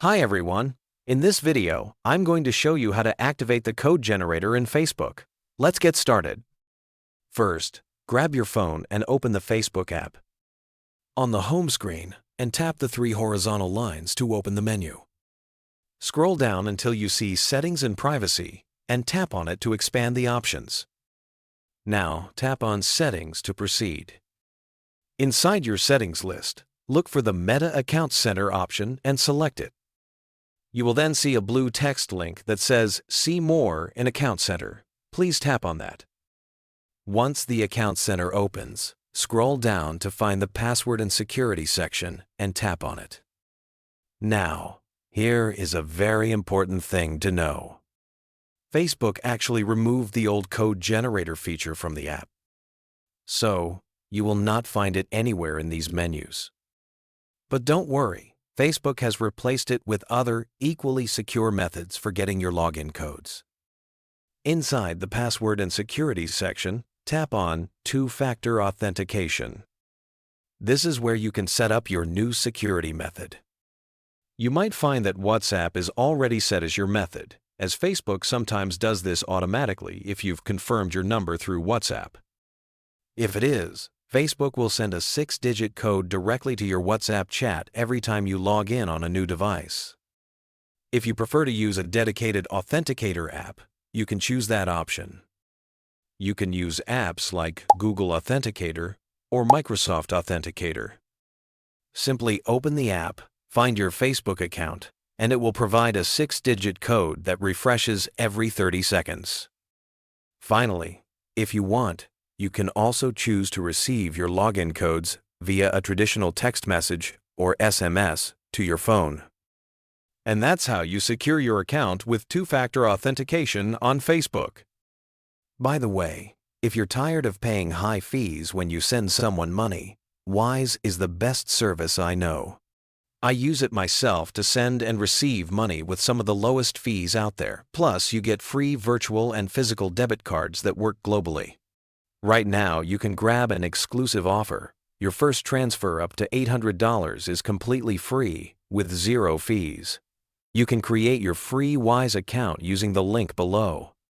Hi everyone. In this video, I'm going to show you how to activate the code generator in Facebook. Let's get started. First, grab your phone and open the Facebook app. On the home screen, and tap the three horizontal lines to open the menu. Scroll down until you see Settings and Privacy and tap on it to expand the options. Now, tap on Settings to proceed. Inside your settings list, look for the Meta Account Center option and select it. You will then see a blue text link that says See More in Account Center. Please tap on that. Once the Account Center opens, scroll down to find the Password and Security section and tap on it. Now, here is a very important thing to know. Facebook actually removed the old code generator feature from the app. So, you will not find it anywhere in these menus. But don't worry, Facebook has replaced it with other, equally secure methods for getting your login codes. Inside the Password and Security section, tap on Two-Factor Authentication. This is where you can set up your new security method. You might find that WhatsApp is already set as your method, as Facebook sometimes does this automatically if you've confirmed your number through WhatsApp. If it is, Facebook will send a 6-digit code directly to your WhatsApp chat every time you log in on a new device. If you prefer to use a dedicated Authenticator app, you can choose that option. You can use apps like Google Authenticator or Microsoft Authenticator. Simply open the app, find your Facebook account, and it will provide a 6-digit code that refreshes every 30 seconds. Finally, if you want, you can also choose to receive your login codes via a traditional text message or SMS to your phone. And that's how you secure your account with two-factor authentication on Facebook. By the way, if you're tired of paying high fees when you send someone money, Wise is the best service I know. I use it myself to send and receive money with some of the lowest fees out there. Plus, you get free virtual and physical debit cards that work globally. Right now, you can grab an exclusive offer. Your first transfer up to $800 is completely free with 0 fees. You can create your free Wise account using the link below.